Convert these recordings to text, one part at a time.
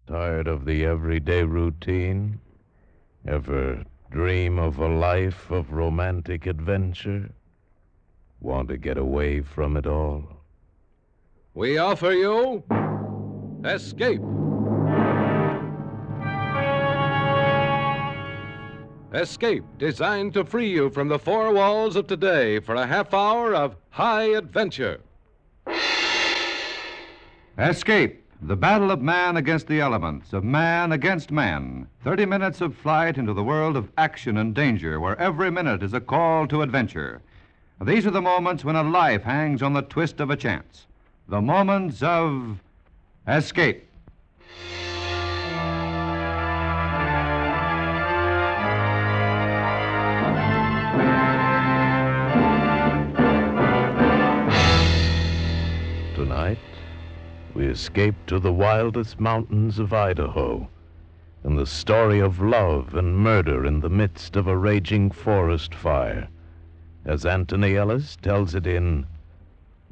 Tired of the everyday routine? Ever dream of a life of romantic adventure? Want to get away from it all? We offer you Escape. Escape, designed to free you from the four walls of today for a half hour of high adventure. Escape, the battle of man against the elements, of man against man. 30 minutes of flight into the world of action and danger, where every minute is a call to adventure. These are the moments when a life hangs on the twist of a chance. The moments of escape. Tonight, we escape to the wildest mountains of Idaho, and the story of love and murder in the midst of a raging forest fire, as Anthony Ellis tells it in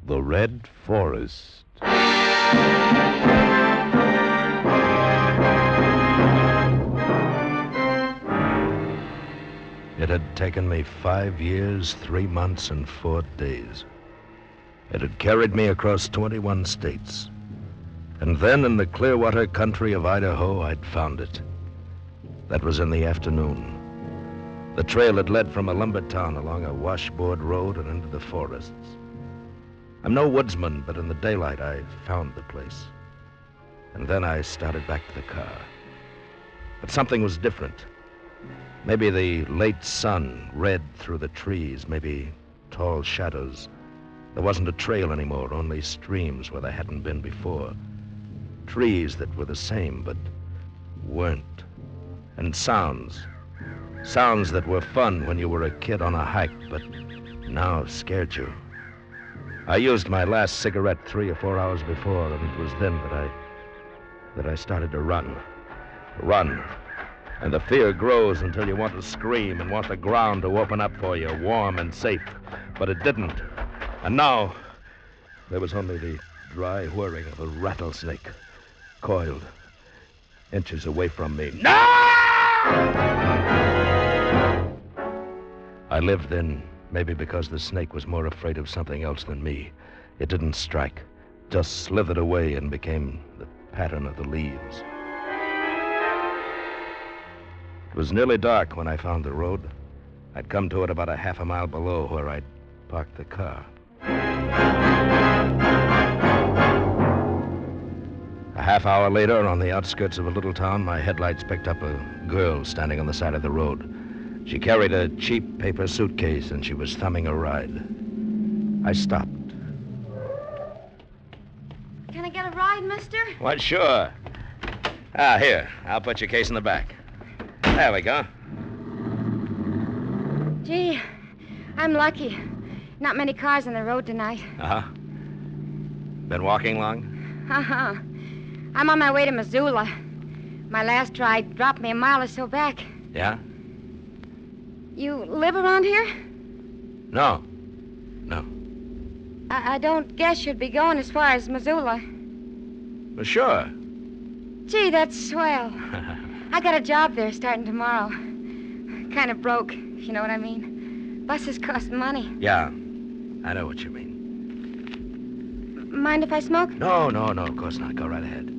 The Red Forest. It had taken me 5 years, 3 months, and 4 days. It had carried me across 21 states. And then in the Clearwater country of Idaho, I'd found it. That was in the afternoon. The trail had led from a lumber town along a washboard road and into the forests. I'm no woodsman, but in the daylight I found the place. And then I started back to the car. But something was different. Maybe the late sun read through the trees, maybe tall shadows. There wasn't a trail anymore, only streams where there hadn't been before. Trees that were the same, but weren't. And sounds. Sounds that were fun when you were a kid on a hike, but now scared you. I used my last cigarette 3 or 4 hours before, and it was then that I started to run. Run. And the fear grows until you want to scream and want the ground to open up for you, warm and safe. But it didn't. And now, there was only the dry whirring of a rattlesnake, coiled inches away from me. No! I lived then, maybe because the snake was more afraid of something else than me. It didn't strike, just slithered away and became the pattern of the leaves. It was nearly dark when I found the road. I'd come to it about a half a mile below where I'd parked the car. A half hour later, on the outskirts of a little town, my headlights picked up a girl standing on the side of the road. She carried a cheap paper suitcase, and she was thumbing a ride. I stopped. Can I get a ride, mister? Why, sure. Here, I'll put your case in the back. There we go. Gee, I'm lucky. Not many cars on the road tonight. Uh-huh. Been walking long? Uh-huh. I'm on my way to Missoula. My last ride dropped me a mile or so back. Yeah? You live around here? No. I don't guess you'd be going as far as Missoula. Well, sure. Gee, that's swell. I got a job there starting tomorrow. Kind of broke, if you know what I mean. Buses cost money. Yeah, I know what you mean. Mind if I smoke? No, of course not. Go right ahead.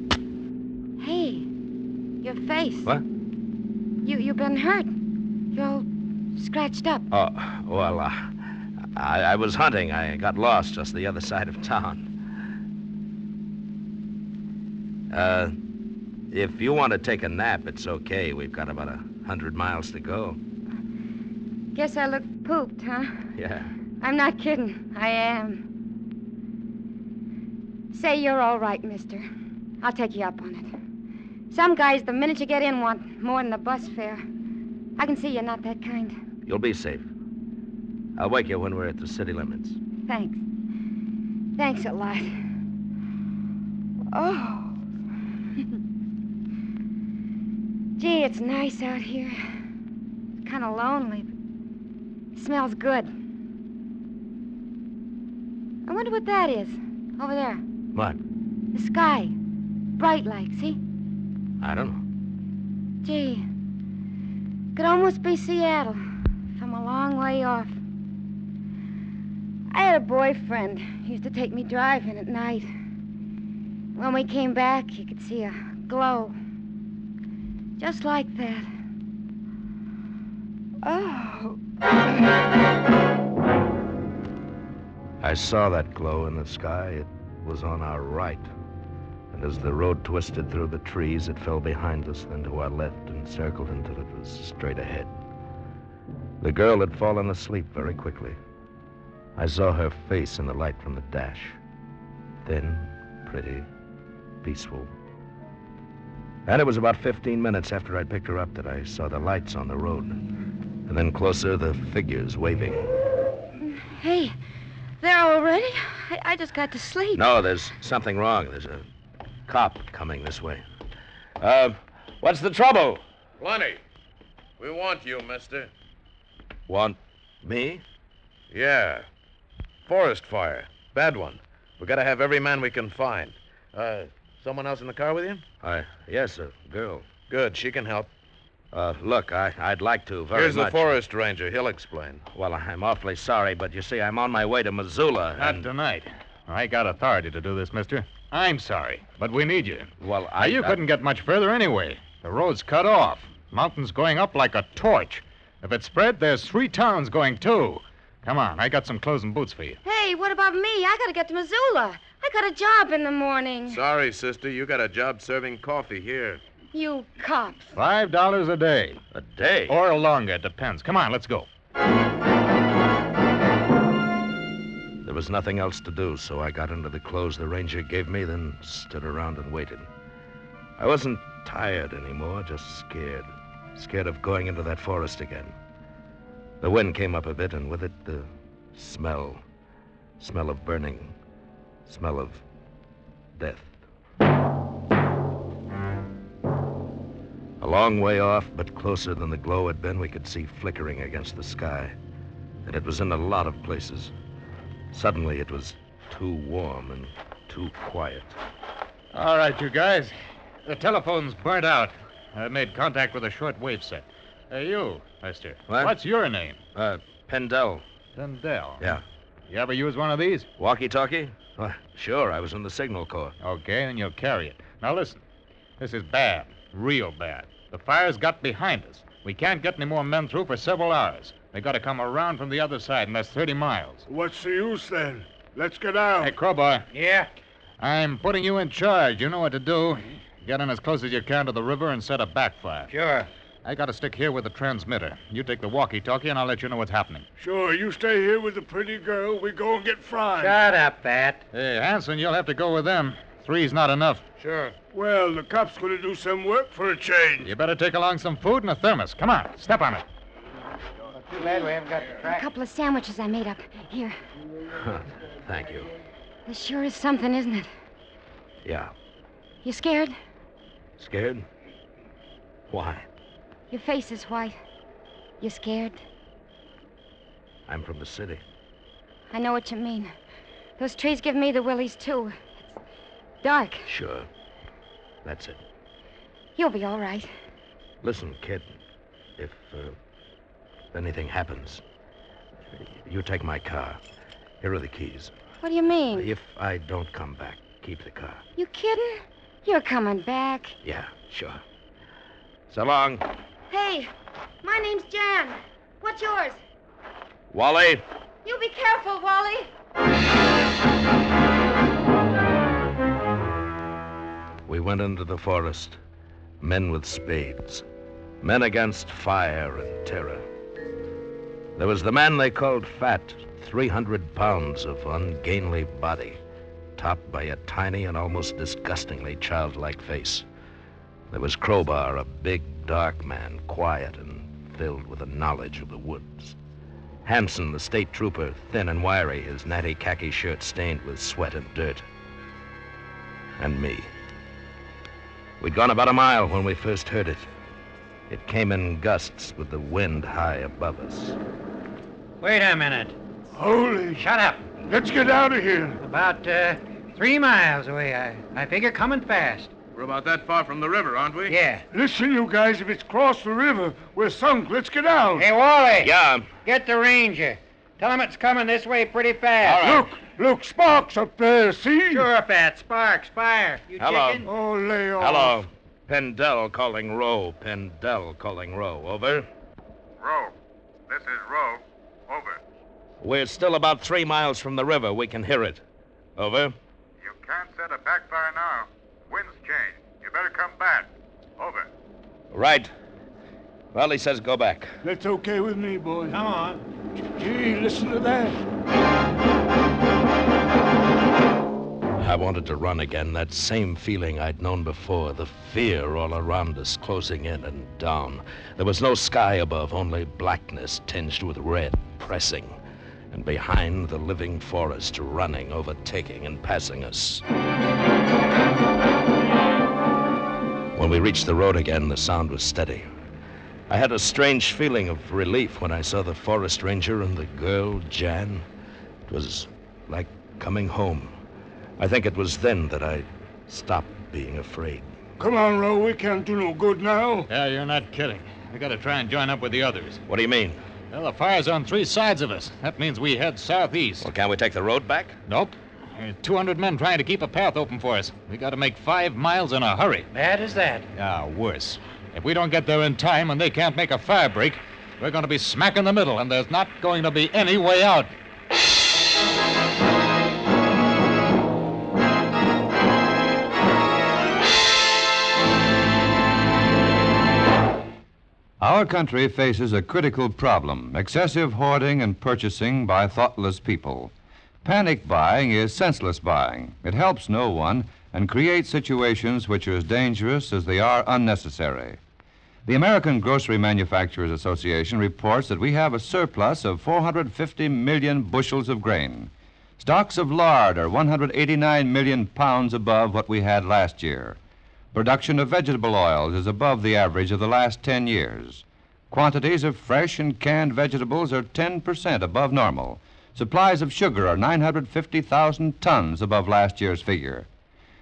Hey, your face. What? You've been hurt. You're all scratched up. Oh, well, I was hunting. I got lost just the other side of town. If you want to take a nap, it's okay. We've got about 100 miles to go. Guess I look pooped, huh? Yeah. I'm not kidding. I am. Say you're all right, mister. I'll take you up on it. Some guys, the minute you get in, want more than the bus fare. I can see you're not that kind. You'll be safe. I'll wake you when we're at the city limits. Thanks. Thanks a lot. Oh. Gee, it's nice out here. It's kind of lonely, but it smells good. I wonder what that is, over there. What? The sky. Bright like, see? I don't know. Gee, could almost be Seattle from a long way off. I had a boyfriend. He used to take me driving at night. When we came back, you could see a glow. Just like that. Oh. I saw that glow in the sky. It was on our right. And as the road twisted through the trees, it fell behind us, then to our left and circled until it was straight ahead. The girl had fallen asleep very quickly. I saw her face in the light from the dash. Thin, pretty, peaceful. And it was about 15 minutes after I'd picked her up that I saw the lights on the road. And then closer, the figures waving. Hey, there already? I just got to sleep. No, there's something wrong. There's a cop coming this way. What's the trouble? Plenty. We want you, mister. Want me? Yeah. Forest fire. Bad one. We gotta have every man we can find. Someone else in the car with you? Yes, a girl. Good, she can help. Look, I'd like to very Here's much. the forest ranger. He'll explain. Well, I'm awfully sorry, but you see, I'm on my way to Missoula. Not tonight. I got authority to do this, mister. I'm sorry, but we need you. Well, Now, you couldn't get much further anyway. The road's cut off. Mountain's going up like a torch. If it's spread, there's 3 towns going, too. Come on, I got some clothes and boots for you. Hey, what about me? I gotta get to Missoula. I got a job in the morning. Sorry, sister. You got a job serving coffee here. You cops. $5 a day. A day? Or longer, it depends. Come on, let's go. There was nothing else to do, so I got into the clothes the ranger gave me, then stood around and waited. I wasn't tired anymore, just scared. Scared of going into that forest again. The wind came up a bit, and with it, the smell. Smell of burning. Smell of death. A long way off, but closer than the glow had been, we could see flickering against the sky. And it was in a lot of places. Suddenly, it was too warm and too quiet. All right, you guys. The telephone's burnt out. I made contact with a shortwave set. You, mister. What? What's your name? Pendel. Dundell. Yeah. You ever use one of these? Walkie-talkie? Sure, I was in the Signal Corps. Okay, then you'll carry it. Now listen. This is bad. Real bad. The fire's got behind us. We can't get any more men through for several hours. They got to come around from the other side, and that's 30 miles. What's the use, then? Let's get out. Hey, Crowbar. Yeah? I'm putting you in charge. You know what to do. Get in as close as you can to the river and set a backfire. Sure. I got to stick here with the transmitter. You take the walkie-talkie, and I'll let you know what's happening. Sure, you stay here with the pretty girl. We go and get fried. Shut up, Pat. Hey, Hanson, you'll have to go with them. 3's not enough. Sure. Well, the cop's going to do some work for a change. You better take along some food and a thermos. Come on, step on it. Too bad we haven't got the A track. couple of sandwiches I made up. Here. Thank you. This sure is something, isn't it? Yeah. You scared? Scared? Why? Your face is white. You scared? I'm from the city. I know what you mean. Those trees give me the willies, too. It's dark. Sure. That's it. You'll be all right. Listen, kid, if anything happens, you take my car. Here are the keys. What do you mean? If I don't come back, keep the car. You kidding? You're coming back. Yeah, sure. So long. Hey, my name's Jan. What's yours? Wally. You be careful, Wally. We went into the forest. Men with spades. Men against fire and terror. There was the man they called Fat, 300 pounds of ungainly body, topped by a tiny and almost disgustingly childlike face. There was Crowbar, a big, dark man, quiet and filled with a knowledge of the woods. Hanson, the state trooper, thin and wiry, his natty khaki shirt stained with sweat and dirt. And me. We'd gone about a mile when we first heard it. It came in gusts with the wind high above us. Wait a minute. Holy... Shut up. Let's get out of here. About 3 miles away. I figure coming fast. We're about that far from the river, aren't we? Yeah. Listen, you guys, if it's crossed the river, we're sunk. Let's get out. Hey, Wally. Yeah. Get the ranger. Tell him it's coming this way pretty fast. Look, Sparks up there, see? Sure, Pat. Sparks, fire. You Hello. chicken? Oh, lay off. Hello. Pendel calling Row. Pendel calling Row. Over. Row. This is Row. Over. We're still about 3 miles from the river. We can hear it. Over. You can't set a backfire now. Wind's changed. You better come back. Over. Right. Well, he says go back. That's okay with me, boys. Come on. Gee, listen to that. I wanted to run again, that same feeling I'd known before, the fear all around us, closing in and down. There was no sky above, only blackness tinged with red, pressing. And behind, the living forest, running, overtaking, and passing us. When we reached the road again, the sound was steady. I had a strange feeling of relief when I saw the forest ranger and the girl, Jan. It was like coming home. I think it was then that I stopped being afraid. Come on, Row. We can't do no good now. Yeah, you're not kidding. We gotta try and join up with the others. What do you mean? Well, the fire's on 3 sides of us. That means we head southeast. Well, can't we take the road back? Nope. There are 200 men trying to keep a path open for us. We gotta make 5 miles in a hurry. Bad as that. Yeah, worse. If we don't get there in time and they can't make a fire break, we're gonna be smack in the middle, and there's not going to be any way out. Our country faces a critical problem, excessive hoarding and purchasing by thoughtless people. Panic buying is senseless buying. It helps no one and creates situations which are as dangerous as they are unnecessary. The American Grocery Manufacturers Association reports that we have a surplus of 450 million bushels of grain. Stocks of lard are 189 million pounds above what we had last year. Production of vegetable oils is above the average of the last 10 years. Quantities of fresh and canned vegetables are 10% above normal. Supplies of sugar are 950,000 tons above last year's figure.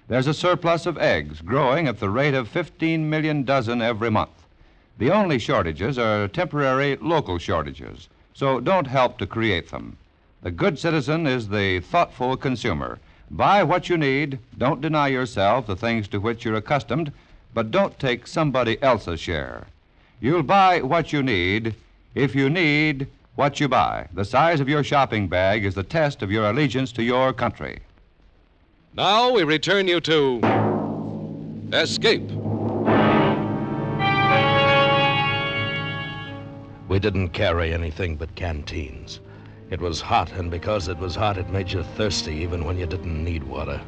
There's a surplus of eggs growing at the rate of 15 million dozen every month. The only shortages are temporary local shortages, so don't help to create them. The good citizen is the thoughtful consumer. Buy what you need, don't deny yourself the things to which you're accustomed, but don't take somebody else's share. You'll buy what you need if you need what you buy. The size of your shopping bag is the test of your allegiance to your country. Now we return you to Escape. We didn't carry anything but canteens. It was hot, and because it was hot, it made you thirsty even when you didn't need water.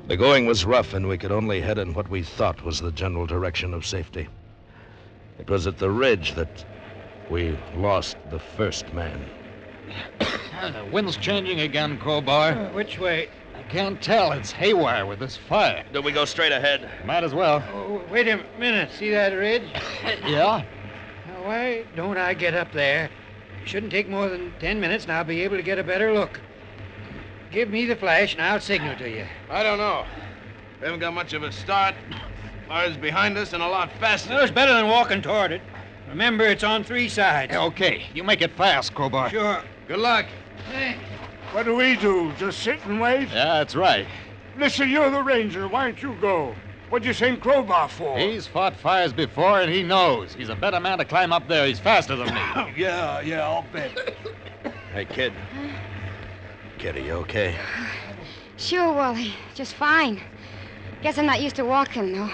The going was rough, and we could only head in what we thought was the general direction of safety. It was at the ridge that we lost the first man. The wind's changing again, Crowbar. Which way? I can't tell. It's haywire with this fire. Do we go straight ahead? Might as well. Oh, wait a minute. See that ridge? Yeah? Now, why don't I get up there? It shouldn't take more than 10 minutes, and I'll be able to get a better look. Give me the flash, and I'll signal to you. I don't know. We haven't got much of a start. Fire's behind us and a lot faster. Well, it's better than walking toward it. Remember, it's on 3 sides. Okay. You make it fast, Crowbar. Sure. Good luck. Thanks. What do we do? Just sit and wait? Yeah, that's right. Listen, you're the ranger. Why don't you go? What'd you send Crowbar for? He's fought fires before, and he knows. He's a better man to climb up there. He's faster than me. Yeah, I'll bet. Hey, kid. Kid, are you okay? Sure, Wally. Just fine. Guess I'm not used to walking, though.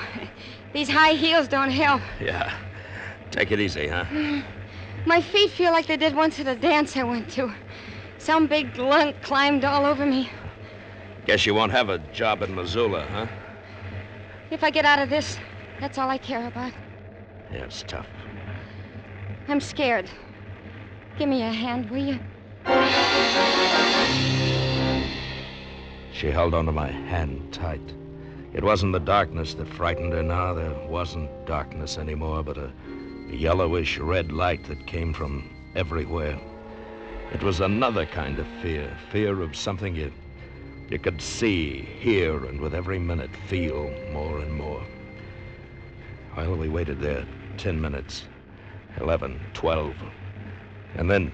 These high heels don't help. Yeah. Take it easy, huh? My feet feel like they did once at a dance I went to. Some big lunk climbed all over me. Guess you won't have a job in Missoula, huh? If I get out of this, that's all I care about. Yeah, it's tough. I'm scared. Give me a hand, will you? She held onto my hand tight. It wasn't the darkness that frightened her now. There wasn't darkness anymore, but a yellowish red light that came from everywhere. It was another kind of fear of something you You could see, hear, and with every minute feel more and more. Well, we waited there 10 minutes, 11, 12, and then...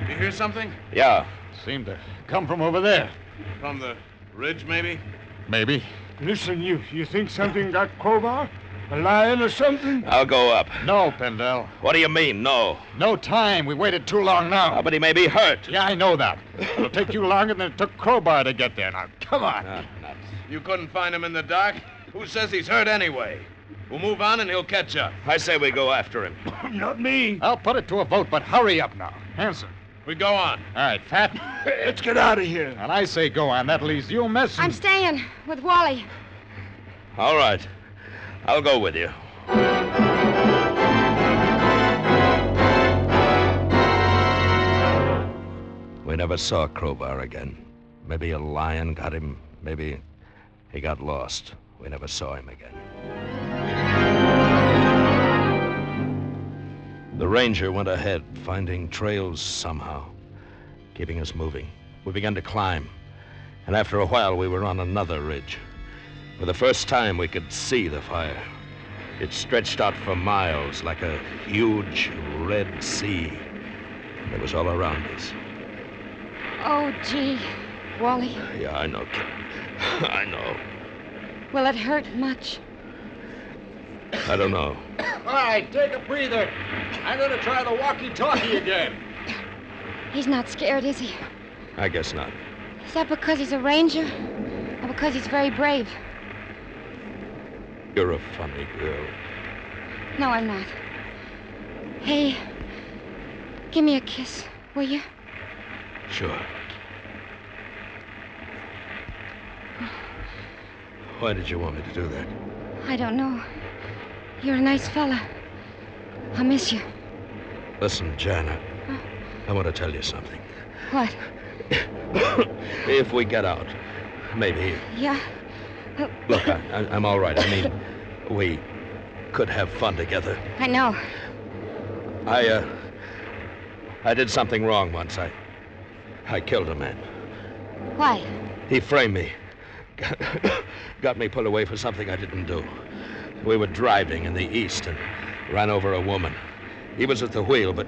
You hear something? Yeah. Seemed to come from over there. From the ridge, maybe? Maybe. Listen, you think something got Crowbar? A lion or something? I'll go up. No, Pendel. What do you mean, no? No time. We waited too long now. But he may be hurt. Yeah, I know that. It'll take you longer than it took Crowbar to get there. Now, come on. Nuts. You couldn't find him in the dark? Who says he's hurt anyway? We'll move on and he'll catch up. I say we go after him. Not me. I'll put it to a vote, but hurry up now. Hanson. We go on. All right, Fat. Let's get out of here. And I say go on. That leaves you, Miss. I'm staying with Wally. All right. I'll go with you. We never saw Crowbar again. Maybe a lion got him. Maybe he got lost. We never saw him again. The ranger went ahead, finding trails somehow, keeping us moving. We began to climb, and after a while we were on another ridge. For the first time we could see the fire. It stretched out for miles like a huge red sea. It was all around us. Oh, gee, Wally. Yeah, I know, kid. I know. Will it hurt much? I don't know. All right, take a breather. I'm going to try the walkie-talkie again. He's not scared, is he? I guess not. Is that because he's a ranger? Or because he's very brave? You're a funny girl. No, I'm not. Hey, give me a kiss, will you? Sure. Why did you want me to do that? I don't know. You're a nice fella. I'll miss you. Listen, Jan, I want to tell you something. What? If we get out, maybe... Yeah? Look, I'm all right. I mean, we could have fun together. I know. I did something wrong once. I killed a man. Why? He framed me. Got me put away for something I didn't do. We were driving in the east and ran over a woman. He was at the wheel, but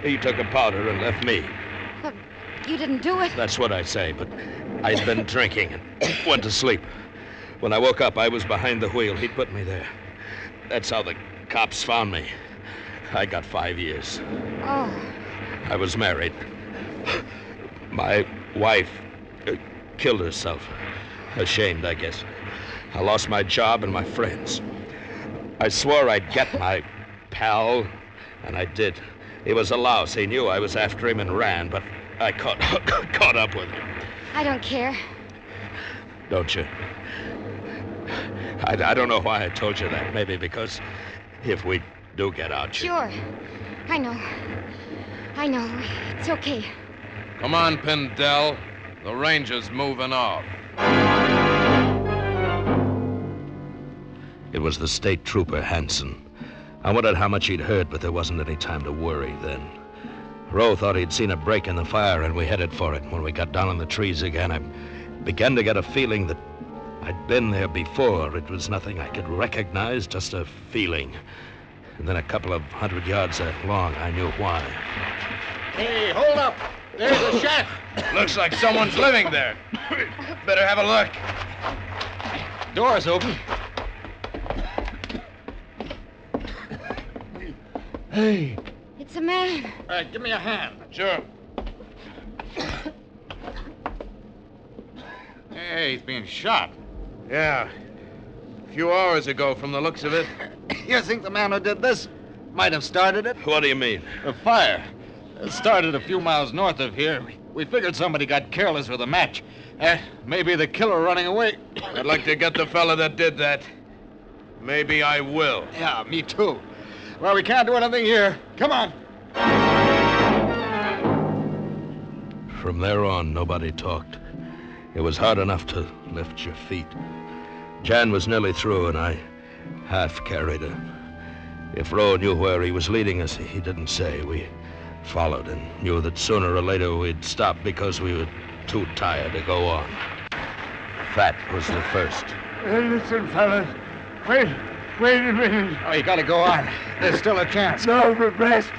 he took a powder and left me. But you didn't do it. That's what I say, but I'd been drinking and went to sleep. When I woke up, I was behind the wheel. He'd put me there. That's how the cops found me. I got 5 years. Oh. I was married. My wife killed herself. Ashamed, I guess. I lost my job and my friends. I swore I'd get my pal, and I did. He was a louse. He knew I was after him and ran, but I caught up with him. I don't care. Don't you? I don't know why I told you that. Maybe because if we do get out, Sure. I know. I know. It's okay. Come on, Pendel. The ranger's moving off. It was the state trooper, Hanson. I wondered how much he'd heard, but there wasn't any time to worry then. Rowe thought he'd seen a break in the fire, and we headed for it. When we got down in the trees again, I began to get a feeling that I'd been there before. It was nothing I could recognize, just a feeling. And then a couple of 100 yards along, I knew why. Hey, hold up. There's a shack. Looks like someone's living there. Better have a look. Door's open. Hey. It's a man. All right, give me a hand. Sure. Hey, he's being shot. Yeah. A few hours ago, from the looks of it. You think the man who did this might have started it? What do you mean? A fire. It started a few miles north of here. We figured somebody got careless with a match. Maybe the killer running away. I'd like to get the fella that did that. Maybe I will. Yeah, me too. Well, we can't do anything here. Come on. From there on, nobody talked. It was hard enough to lift your feet. Jan was nearly through, and I half carried her. If Rowe knew where he was leading us, he didn't say. We Followed and knew that sooner or later we'd stop because we were too tired to go on. Fat was the first. Listen, fellas. Wait a minute. Oh, you gotta go on. There's still a chance. No, rest.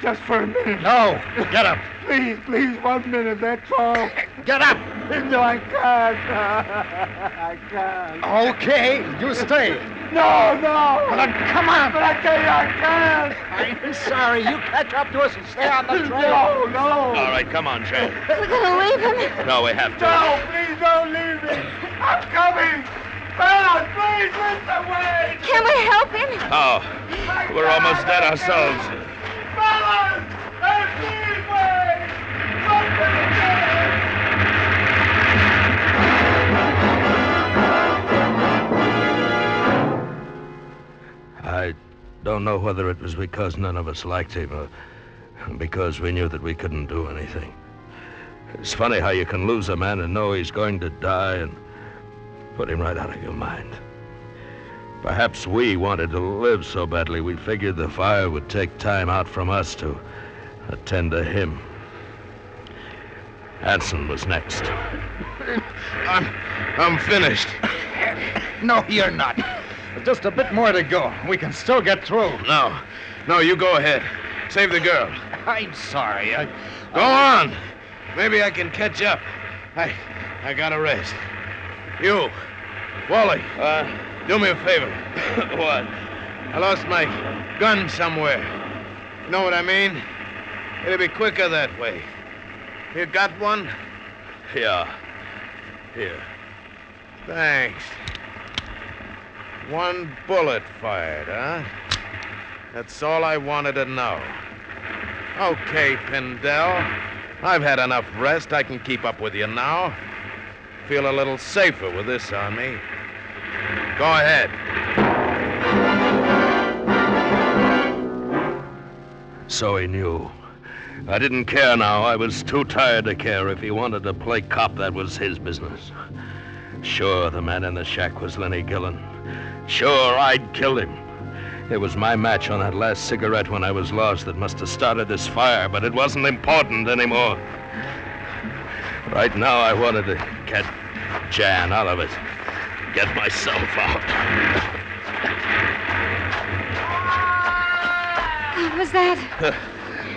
Just for a minute. No, get up. Please, 1 minute, that's all. Get up. No, I can't. I can't. Okay, you stay. No. Well, then come on. But I tell you, I can't. I'm sorry. You catch up to us and stay on the trail. No. All right, come on, Jan. We're gonna leave him. No, we have to. No, please don't leave me. I'm coming. Fellas, please listen, wait. Can we help him? Oh, we're almost dead ourselves. Fellas, please wait. I don't know whether it was because none of us liked him or because we knew that we couldn't do anything. It's funny how you can lose a man and know he's going to die and put him right out of your mind. Perhaps we wanted to live so badly we figured the fire would take time out from us to attend to him. Hanson was next. I'm finished. No, you're not. There's just a bit more to go. We can still get through. No, you go ahead. Save the girl. I'm sorry. Go on. Maybe I can catch up. I gotta rest. You, Wally, do me a favor. What? I lost my gun somewhere. You know what I mean? It'll be quicker that way. You got one? Yeah. Here. Thanks. One bullet fired, huh? That's all I wanted to know. Okay, Pindell. I've had enough rest. I can keep up with you now. Feel a little safer with this on me. Go ahead. So he knew. I didn't care now. I was too tired to care. If he wanted to play cop, that was his business. Sure, the man in the shack was Lenny Gillen. Sure, I'd killed him. It was my match on that last cigarette when I was lost that must have started this fire, but it wasn't important anymore. Right now, I wanted to get Jan out of it. Get myself out. What was that?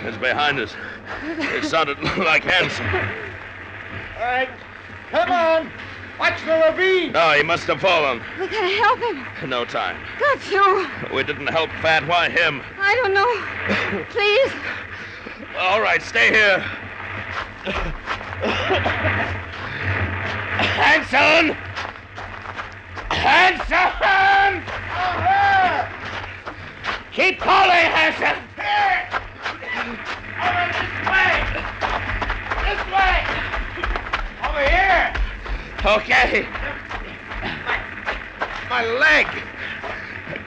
It's behind us. It sounded like Hanson. All right, come on. Watch the ravine. No, he must have fallen. We gotta help him. No time. Got you. We didn't help Fat. Why him? I don't know. Please. All right, stay here. Hanson! Hanson! Keep calling, Hanson! Over this way! This way! Over here! Okay. My leg!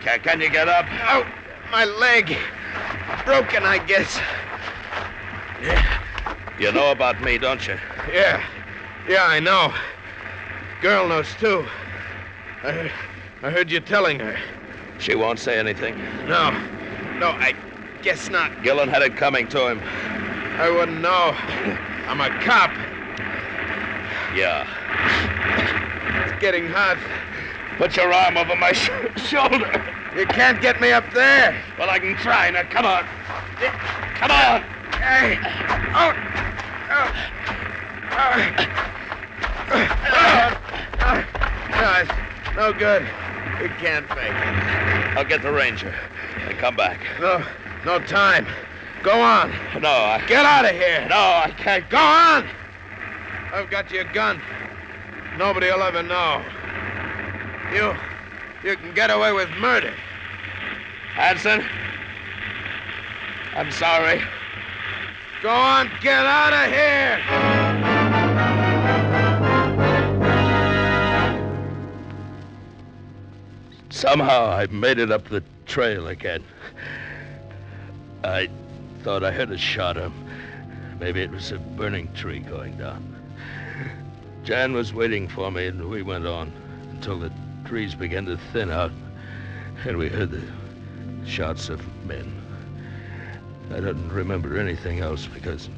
Can you get up? Oh, my leg. Broken, I guess. You know about me, don't you? Yeah, I know. Girl knows, too. I heard you telling her. She won't say anything. No, I guess not. Gillen had it coming to him. I wouldn't know. I'm a cop. Yeah. It's getting hot. Put your arm over my shoulder. You can't get me up there. Well, I can try. Now, come on. Come on. Hey. No, it's no good. We can't make it. I'll get the ranger and come back. No time. Go on. No, Get out of here. No, I can't. Go on. I've got your gun. Nobody will ever know. You can get away with murder. Hanson, I'm sorry. Go on, get out of here. Somehow I made it up the trail again. I thought I heard a shot. Maybe it was a burning tree going down. Jan was waiting for me, and we went on until the trees began to thin out, and we heard the shots of men. I don't remember anything else because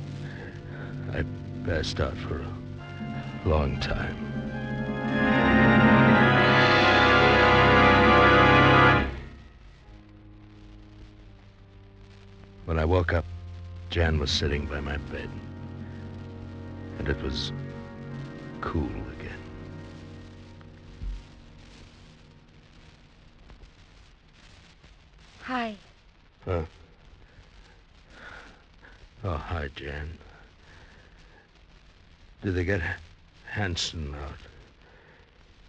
I passed out for a long time. When I woke up, Jan was sitting by my bed, and it was cool again. Hi. Huh? Oh, hi, Jan. Did they get Hanson out?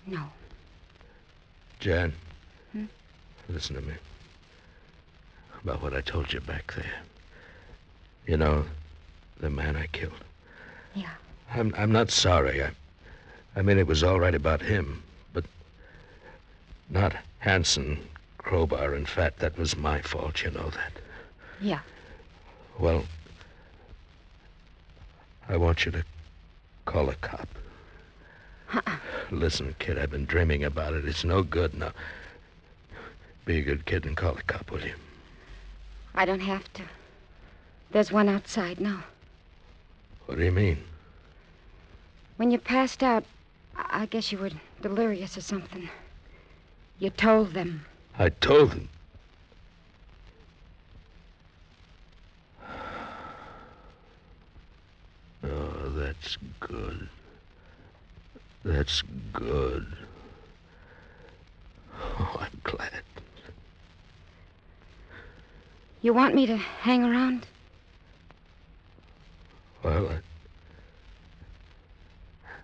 No. Jan, Hmm? listen to me. About what I told you back there. You know, the man I killed. Yeah. I'm not sorry. I mean, it was all right about him, but not Hanson, Crowbar, and Fat. That was my fault, you know that. Yeah. Well, I want you to call a cop. Listen, kid, I've been dreaming about it. It's no good now. Be a good kid and call a cop, will you? I don't have to. There's one outside now. What do you mean? When you passed out, I guess you were delirious or something. You told them. I told them. Oh, that's good. That's good. Oh, I'm glad. You want me to hang around? Well,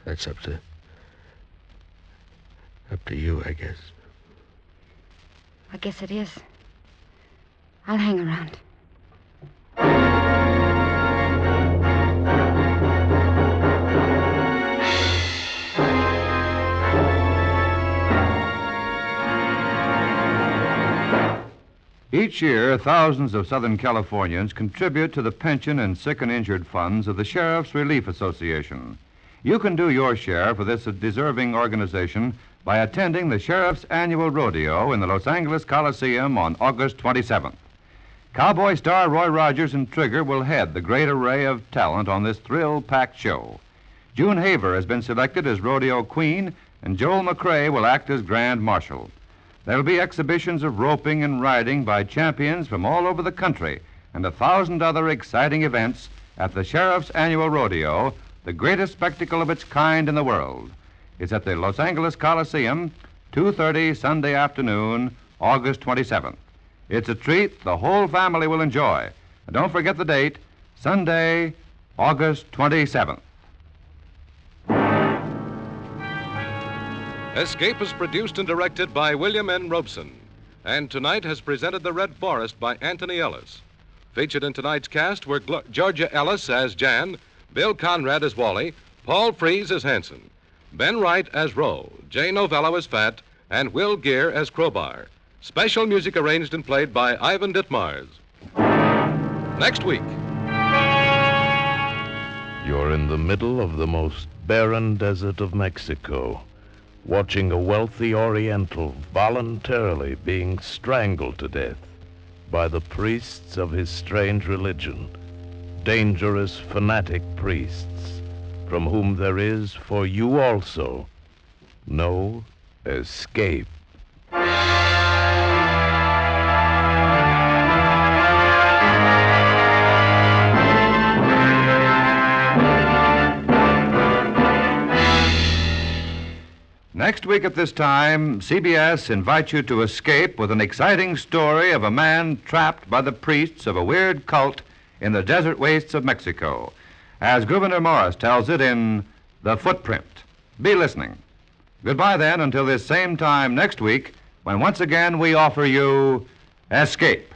that's up to you, I guess. I guess it is. I'll hang around. Each year, thousands of Southern Californians contribute to the pension and sick and injured funds of the Sheriff's Relief Association. You can do your share for this deserving organization by attending the Sheriff's Annual Rodeo in the Los Angeles Coliseum on August 27th. Cowboy star Roy Rogers and Trigger will head the great array of talent on this thrill-packed show. June Haver has been selected as Rodeo Queen, and Joel McRae will act as Grand Marshal. There'll be exhibitions of roping and riding by champions from all over the country and 1,000 other exciting events at the Sheriff's Annual Rodeo, the greatest spectacle of its kind in the world. It's at the Los Angeles Coliseum, 2:30 Sunday afternoon, August 27th. It's a treat the whole family will enjoy. And don't forget the date, Sunday, August 27th. Escape is produced and directed by William N. Robeson, and tonight has presented The Red Forest by Anthony Ellis. Featured in tonight's cast were Georgia Ellis as Jan, Bill Conrad as Wally, Paul Frees as Hanson, Ben Wright as Roe, Jay Novello as Fat, and Will Gear as Crowbar. Special music arranged and played by Ivan Ditmars. Next week. You're in the middle of the most barren desert of Mexico, watching a wealthy Oriental voluntarily being strangled to death by the priests of his strange religion, dangerous fanatic priests, from whom there is, for you also, no escape. Next week at this time, CBS invites you to escape with an exciting story of a man trapped by the priests of a weird cult in the desert wastes of Mexico, as Gouverneur Morris tells it in The Footprint. Be listening. Goodbye then until this same time next week, when once again we offer you Escape.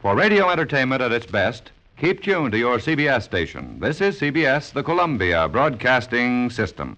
For radio entertainment at its best, keep tuned to your CBS station. This is CBS, the Columbia Broadcasting System.